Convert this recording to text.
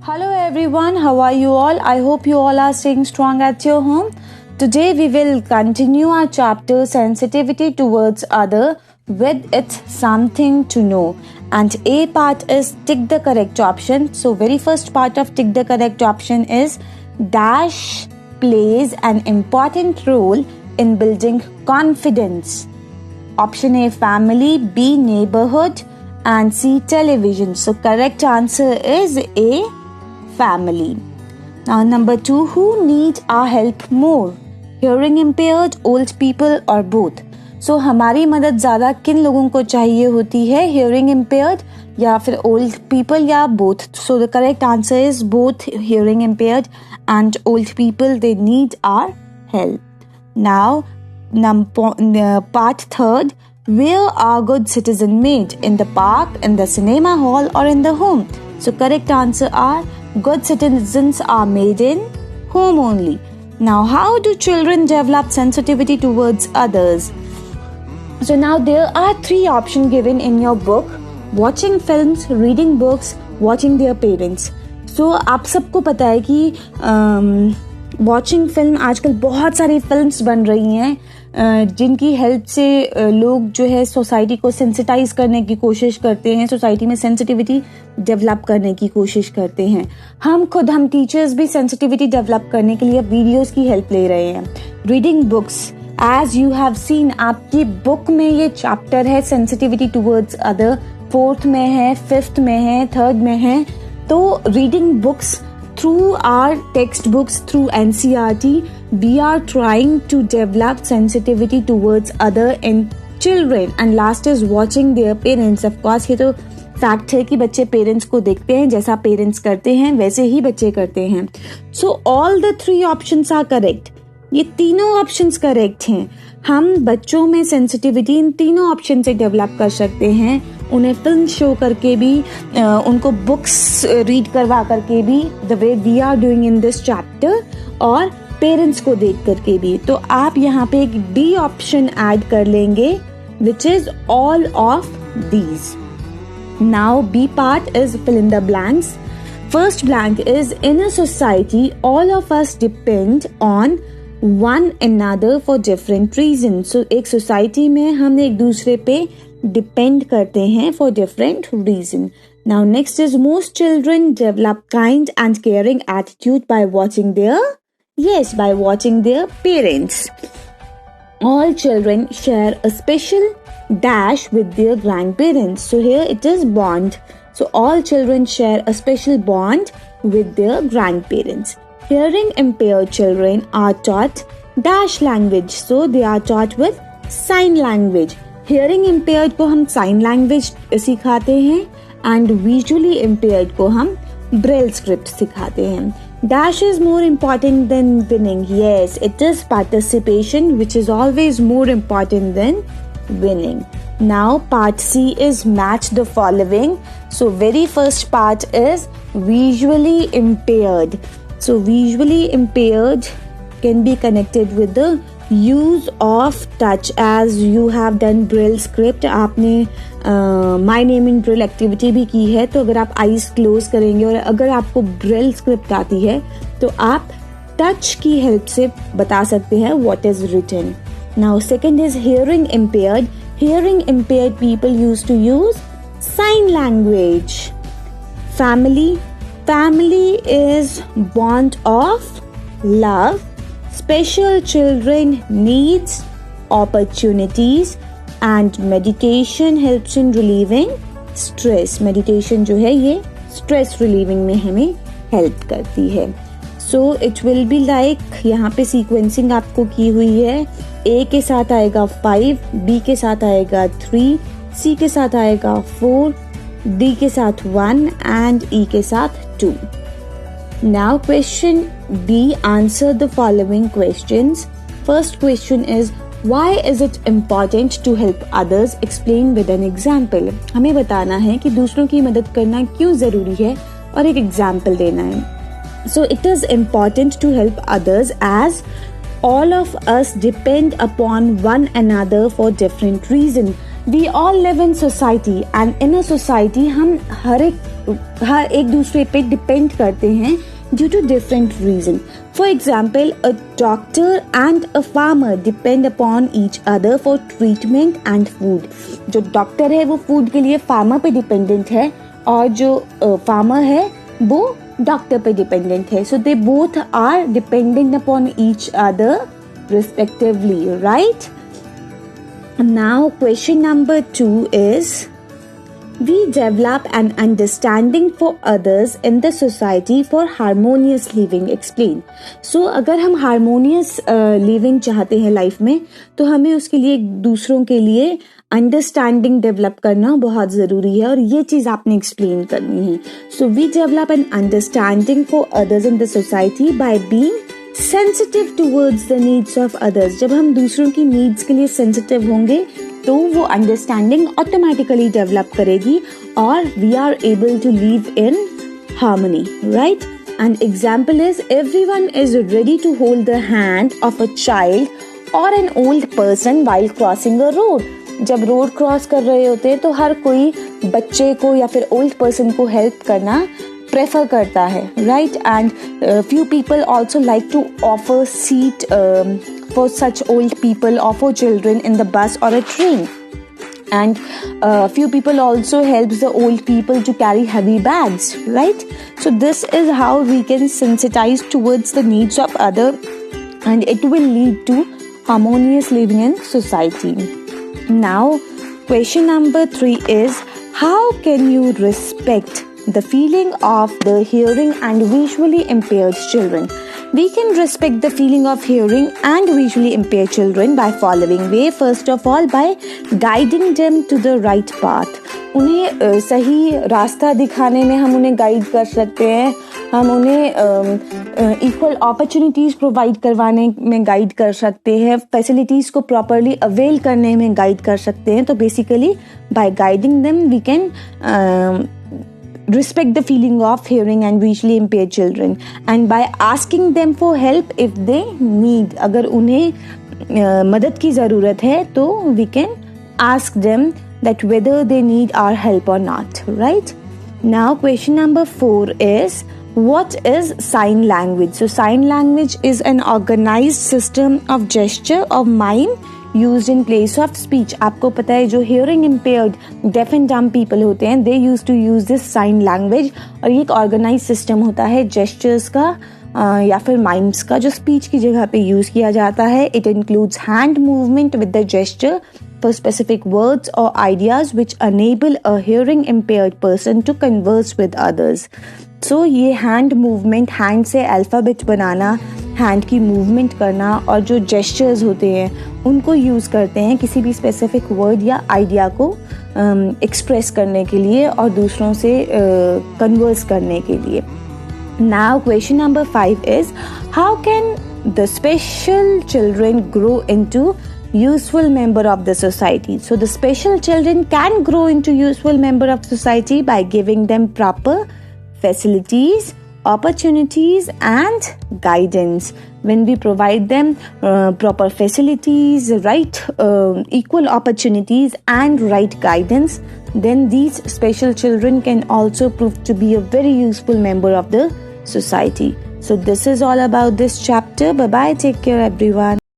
Hello everyone, how are you all? I hope you all are staying strong at your home. Today we will continue our chapter Sensitivity Towards Other with It's Something to Know. And A part is tick the correct option. So very first part of tick the correct option is dash plays an important role in building confidence. Option A family, B neighborhood and C television. So correct answer is A family. Now number 2, who need our help more? Hearing impaired, old people or both? So हमारी मदद ज़्यादा किन लोगों को चाहिए होती है? Hearing impaired या फिर old people या both? So the correct answer is both hearing impaired and old people, they need our help. Now part third, where are good citizen made? In the park, in the cinema hall or in the home? So correct answer are good citizens are made in home only. Now how do children develop sensitivity towards others? So now there are 3 options given in your book: watching films, reading books, watching their parents. So आप सबको पता है कि watching film, आजकल बहुत सारी films बन रही हैं जिनकी हेल्प से लोग जो है सोसाइटी को सेंसिटाइज करने की कोशिश करते हैं, सोसाइटी में सेंसिटिविटी डेवलप करने की कोशिश करते हैं. हम टीचर्स भी सेंसिटिविटी डेवलप करने के लिए वीडियोस की हेल्प ले रहे हैं. Reading books, as you have seen, आपकी बुक में ये चैप्टर है सेंसिटिविटी टुवर्ड्स अदर, 4th में है, 5th में है, 3rd में है. तो reading books, through our textbooks, through NCERT, we are trying to develop sensitivity towards other in children. And last is watching their parents. Of course, ये तो fact है कि बच्चे पेरेंट्स को देखते हैं, जैसा पेरेंट्स करते हैं वैसे ही बच्चे करते हैं. So all the 3 options are correct. ये तीनों ऑप्शंस करेक्ट हैं. हम बच्चों में सेंसिटिविटी इन तीनों ऑप्शन से डेवलप कर सकते हैं. उन्हें फिल्म शो करके भी, उनको बुक्स रीड करवा करके भी, the way we are doing in this chapter, और पेरेंट्स को देख करके भी. तो आप यहाँ पे एक डी ऑप्शन ऐड कर लेंगे, which is all of these. Now B part is fill in the blanks. First blank is in a society all of us depend on one another for different reason. So एक society में हम एक दूसरे पे depend करते हैं for different reason. Now next is most children develop kind and caring attitude by watching their parents. All children share a special dash with their grandparents. So here it is bond. So all children share a special bond with their grandparents. Hearing impaired children are taught dash language. So they are taught with sign language. Hearing impaired को हम sign language सिखाते हैं and visually impaired को हम braille script सिखाते हैं. Dash is more important than winning. Yes, it is participation which is always more important than winning. Now part C is match the following. So very first part is visually impaired. So visually impaired can be connected with the use of touch. As you have done braille script, आपने My Name in Braille activity भी की है. तो अगर आप eyes close करेंगे और अगर आपको ब्रेल स्क्रिप्ट आती है तो आप टच की हेल्प से बता सकते हैं what is written. Now second is hearing impaired. Hearing impaired people used to use sign language. Family is bond of love. Special children needs opportunities. And meditation helps in relieving stress. Meditation जो है ये stress relieving में हमें help करती है. So it will be like, यहाँ पे sequencing आपको की हुई है. A के साथ आएगा 5, B के साथ आएगा 3, C के साथ आएगा 4, D के साथ 1 and E के साथ 2. Now question B, answer the following questions. First question is, why is it important to help others? Explain with an example. हमें बताना है कि दूसरों की मदद करना क्यों जरूरी है और एक एग्जाम्पल देना है. So it is important to help others as all of us depend upon one another for different reason. We all live in society and in a society हम हर एक हर एक दूसरे पे डिपेंड करते हैं due to different reason. For example, a doctor and a farmer depend upon each other for treatment and food. जो doctor है वो फूड के लिए फार्मर पे डिपेंडेंट है और जो फार्मर है वो डॉक्टर पे डिपेंडेंट है. So they both are dependent upon each other respectively, right? Now question number 2 is, we develop an understanding for others in the society for harmonious living. Explain. So अगर हम harmonious living चाहते हैं life में तो हमें उसके लिए दूसरों के लिए अंडरस्टैंडिंग डेवलप करना बहुत ज़रूरी है और ये चीज़ आपने एक्सप्लेन करनी है. So we develop an understanding for others in the society by being sensitive towards the needs of others. जब हम दूसरों की नीड्स के लिए सेंसिटिव होंगे तो वो अंडरस्टैंडिंग ऑटोमेटिकली डेवलप करेगी और we are able to live in harmony, right? And example is, everyone is ready to hold the hand of a child और an old person while crossing a road. जब road cross कर रहे होते हैं तो हर कोई बच्चे को या फिर ओल्ड पर्सन को हेल्प करना प्रेफर करता है, right? And few people also like to offer seat for such old people or for children in the bus or a train. And few people also helps the old people to carry heavy bags, right? So this is how we can sensitize towards the needs of other, and it will lead to harmonious living in society. Now question number 3 is, how can you respect the feeling of the hearing and visually impaired children? We can respect the feeling of hearing and visually impaired children by following way. First of all, by guiding them to the right path. उन्हें सही रास्ता दिखाने में हम उन्हें guide कर सकते हैं. हम उन्हें इक्वल अपॉर्चुनिटीज़ प्रोवाइड करवाने में गाइड कर सकते हैं. फैसिलिटीज़ को प्रॉपरली अवेल करने में गाइड कर सकते हैं. तो basically by guiding them we can respect the feeling of hearing and visually impaired children, and by asking them for help if they need. अगर उन्हें मदद की ज़रूरत है तो we can ask them that whether they need our help or not, right? Now question number 4 is, what is sign language? So sign language is an organized system of gesture of mime used in place of speech. आपको पता है जो hearing impaired deaf and dumb people होते हैं, they used to use this sign language, और ये एक organized system होता है gestures का या फिर mimes का जो speech की जगह पे use किया जाता है. It includes hand movement with the gesture for specific words or ideas which enable a hearing impaired person to converse with others. So ये hand movement, hand से alphabet बनाना, हैंड की मूवमेंट करना और जो जेस्चर्स होते हैं उनको यूज़ करते हैं किसी भी स्पेसिफिक वर्ड या आइडिया को एक्सप्रेस करने के लिए और दूसरों से कन्वर्स करने के लिए. Now question number 5 is, how can the special children grow into useful member of the society? So the special children can grow into useful member of society by giving them proper facilities, opportunities and guidance. When we provide them proper facilities, right, equal opportunities and right guidance, then these special children can also prove to be a very useful member of the society. So this is all about this chapter. Bye bye, take care everyone.